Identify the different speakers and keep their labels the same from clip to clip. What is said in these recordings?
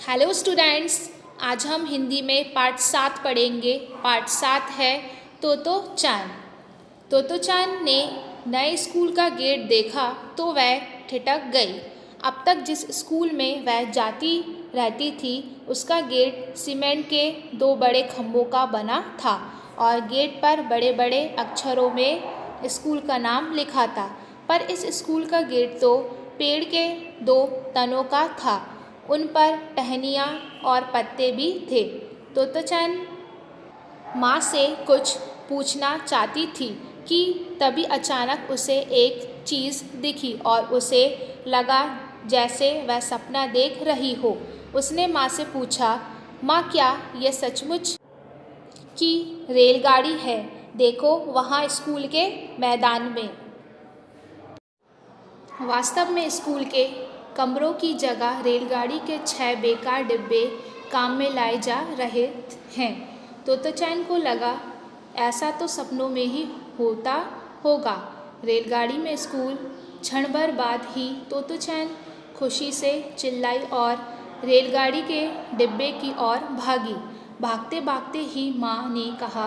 Speaker 1: Hello students, आज हम हिंदी में पाठ 7 पढ़ेंगे। पाठ 7 है तोतो चान। तोतो चान ने नए स्कूल का गेट देखा तो वह ठिठक गई। अब तक जिस स्कूल में वह जाती रहती थी उसका गेट सीमेंट के 2 बड़े खंभों का बना था और गेट पर बड़े बड़े अक्षरों में स्कूल का नाम लिखा था। पर इस स्कूल का गेट तो पेड़ के 2 तनों का था, उन पर टहनियाँ और पत्ते भी थे। तोतो चान माँ से कुछ पूछना चाहती थी कि तभी अचानक उसे एक चीज़ दिखी और उसे लगा जैसे वह सपना देख रही हो। उसने माँ से पूछा, माँ क्या यह सचमुच की रेलगाड़ी है? देखो वहाँ स्कूल के मैदान में। वास्तव में स्कूल के कमरों की जगह रेलगाड़ी के 6 बेकार डिब्बे काम में लाए जा रहे हैं। तोतो चान को लगा ऐसा तो सपनों में ही होता होगा। रेलगाड़ी में स्कूल। क्षण भर बाद ही तोतो चान खुशी से चिल्लाई और रेलगाड़ी के डिब्बे की ओर भागी। भागते भागते ही माँ ने कहा,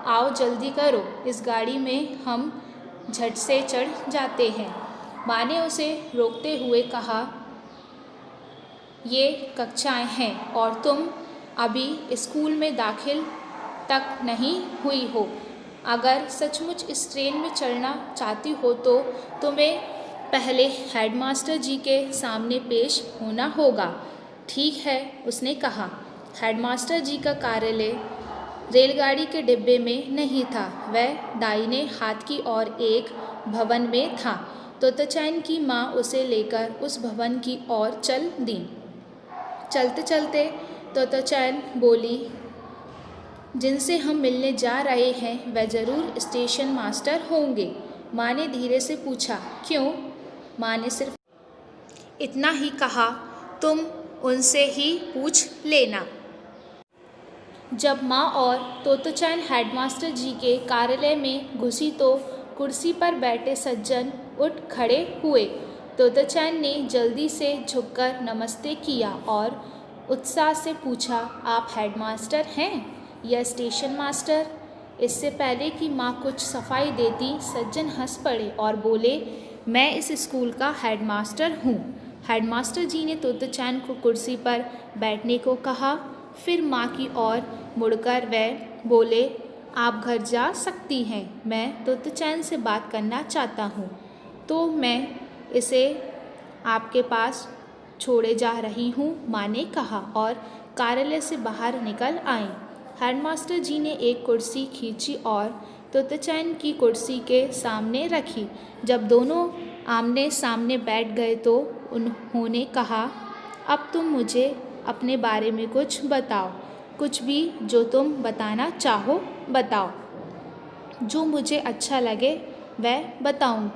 Speaker 1: आओ जल्दी करो, इस गाड़ी में हम झट से चढ़ जाते हैं। माँ ने उसे रोकते हुए कहा, ये कक्षाएं हैं और तुम अभी स्कूल में दाखिल तक नहीं हुई हो। अगर सचमुच इस ट्रेन में चढ़ना चाहती हो तो तुम्हें पहले हेडमास्टर जी के सामने पेश होना होगा। ठीक है, उसने कहा। हेडमास्टर जी का कार्यालय रेलगाड़ी के डिब्बे में नहीं था, वह दाहिने हाथ की ओर एक भवन में था। तोतो चान की माँ उसे लेकर उस भवन की ओर चल दी। चलते चलते तोतो चान बोली, जिनसे हम मिलने जा रहे हैं वह ज़रूर स्टेशन मास्टर होंगे। माँ ने धीरे से पूछा, क्यों? माँ ने सिर्फ इतना ही कहा, तुम उनसे ही पूछ लेना। जब माँ और तोतो चान हेडमास्टर जी के कार्यालय में घुसी तो कुर्सी पर बैठे सज्जन उठ खड़े हुए। तोतो चान ने जल्दी से झुककर नमस्ते किया और उत्साह से पूछा, आप हेडमास्टर हैं या स्टेशन मास्टर? इससे पहले कि माँ कुछ सफाई देती सज्जन हंस पड़े और बोले, मैं इस स्कूल का हेडमास्टर हूँ। हेडमास्टर जी ने तोतो चान को कुर्सी पर बैठने को कहा। फिर माँ की ओर मुड़कर वह बोले, आप घर जा सकती हैं, मैं तोतो चान से बात करना चाहता हूँ तो मैं इसे आपके पास छोड़े जा रही हूँ, माँ ने कहा और कार्यालय से बाहर निकल आईं। हेडमास्टर जी ने एक कुर्सी खींची और तोतो चान की कुर्सी के सामने रखी। जब दोनों आमने सामने बैठ गए तो उन्होंने कहा, अब तुम मुझे अपने बारे में कुछ बताओ, कुछ भी जो तुम बताना चाहो बताओ, जो मुझे अच्छा लगे वह बताऊं।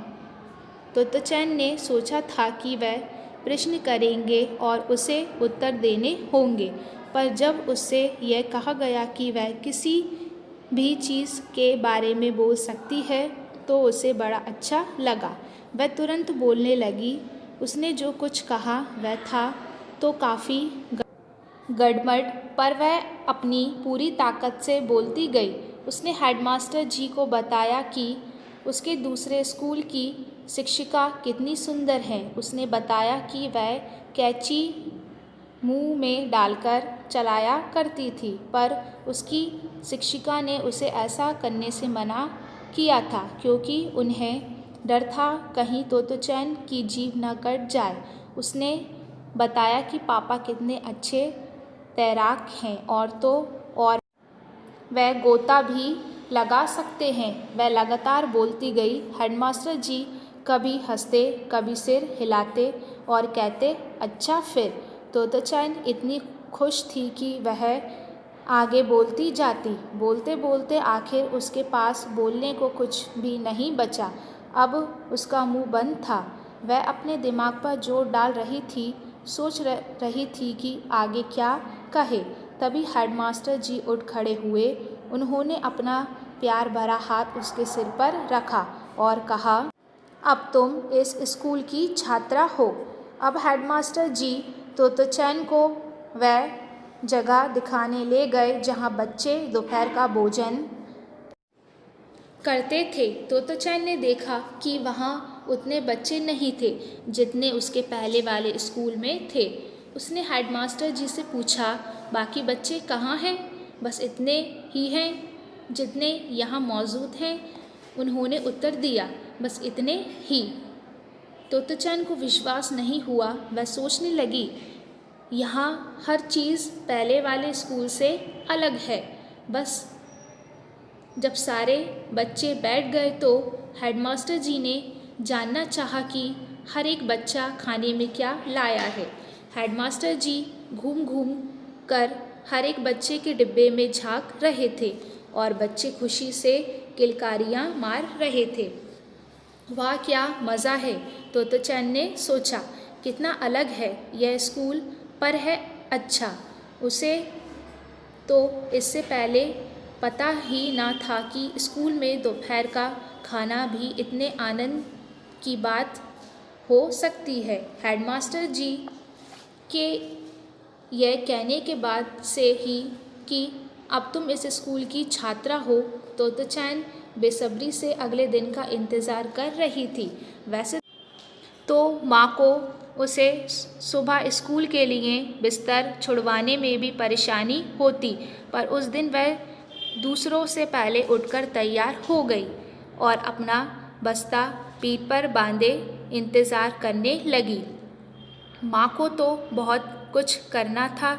Speaker 1: तोतो चान ने सोचा था कि वह प्रश्न करेंगे और उसे उत्तर देने होंगे, पर जब उससे यह कहा गया कि वह किसी भी चीज़ के बारे में बोल सकती है तो उसे बड़ा अच्छा लगा। वह तुरंत बोलने लगी। उसने जो कुछ कहा वह था तो काफ़ी गड़बड़, पर वह अपनी पूरी ताकत से बोलती गई। उसने हेडमास्टर जी को बताया कि उसके दूसरे स्कूल की शिक्षिका कितनी सुंदर है। उसने बताया कि वह कैंची मुंह में डालकर चलाया करती थी, पर उसकी शिक्षिका ने उसे ऐसा करने से मना किया था क्योंकि उन्हें डर था कहीं तोतो चान की जीभ न कट जाए। उसने बताया कि पापा कितने अच्छे तैराक हैं और वह गोता भी लगा सकते हैं। वह लगातार बोलती गई। हेडमास्टर जी कभी हंसते, कभी सिर हिलाते और कहते, अच्छा फिर। तोतो चान इतनी खुश थी कि वह आगे बोलती जाती। बोलते बोलते आखिर उसके पास बोलने को कुछ भी नहीं बचा। अब उसका मुंह बंद था। वह अपने दिमाग पर जोर डाल रही थी, सोच रही थी कि आगे क्या कहे। तभी हेडमास्टर जी उठ खड़े हुए। उन्होंने अपना प्यार भरा हाथ उसके सिर पर रखा और कहा, अब तुम इस स्कूल की छात्रा हो। अब हेडमास्टर जी तोतो चान को वह जगह दिखाने ले गए जहाँ बच्चे दोपहर का भोजन करते थे। तोताचैन ने देखा कि वहाँ उतने बच्चे नहीं थे जितने उसके पहले वाले स्कूल में थे। उसने हेडमास्टर जी से पूछा, बाकी बच्चे कहाँ हैं? बस इतने ही हैं जितने यहाँ मौजूद हैं। उन्होंने उत्तर दिया, बस इतने ही। तोताचैन को विश्वास नहीं हुआ। वह सोचने लगी, यहाँ हर चीज़ पहले वाले स्कूल से अलग है। बस जब सारे बच्चे बैठ गए तो हेडमास्टर जी ने जानना चाहा कि हर एक बच्चा खाने में क्या लाया है। हेडमास्टर जी घूम घूम कर हर एक बच्चे के डिब्बे में झांक रहे थे और बच्चे खुशी से किलकारियाँ मार रहे थे। वाह क्या मज़ा है, तोताचैन ने सोचा। कितना अलग है यह स्कूल, पर है अच्छा। उसे तो इससे पहले पता ही ना था कि स्कूल में दोपहर का खाना भी इतने आनंद की बात हो सकती है। हेडमास्टर जी के यह कहने के बाद से ही कि अब तुम इस स्कूल की छात्रा हो, तोताचैन बेसब्री से अगले दिन का इंतज़ार कर रही थी। वैसे तो माँ को उसे सुबह स्कूल के लिए बिस्तर छुड़वाने में भी परेशानी होती, पर उस दिन वह दूसरों से पहले उठकर तैयार हो गई और अपना बस्ता पीठ पर बांधे इंतज़ार करने लगी। माँ को तो बहुत कुछ करना था।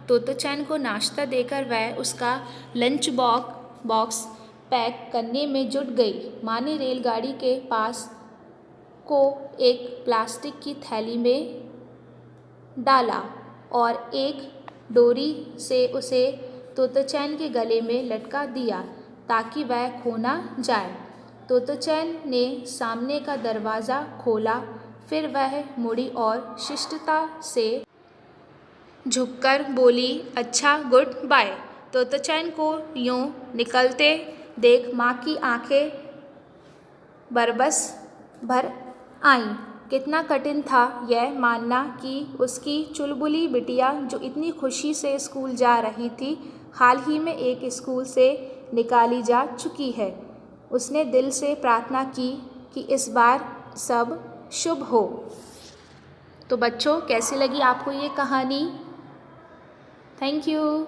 Speaker 1: तोताचैन को नाश्ता देकर वह उसका लंच बॉक्स पैक करने में जुट गई। माँ ने रेलगाड़ी के पास को एक प्लास्टिक की थैली में डाला और एक डोरी से उसे तोताचैन के गले में लटका दिया ताकि वह खो न जाए। तोताचैन ने सामने का दरवाज़ा खोला, फिर वह मुड़ी और शिष्टता से झुककर बोली, अच्छा गुड बाय। तोताचैन को यूं निकलते देख माँ की आंखें बरबस भर आईं। कितना कठिन था यह मानना कि उसकी चुलबुली बिटिया जो इतनी खुशी से स्कूल जा रही थी, हाल ही में एक स्कूल से निकाली जा चुकी है। उसने दिल से प्रार्थना की कि इस बार सब शुभ हो। तो बच्चों, कैसी लगी आपको ये कहानी? Thank you.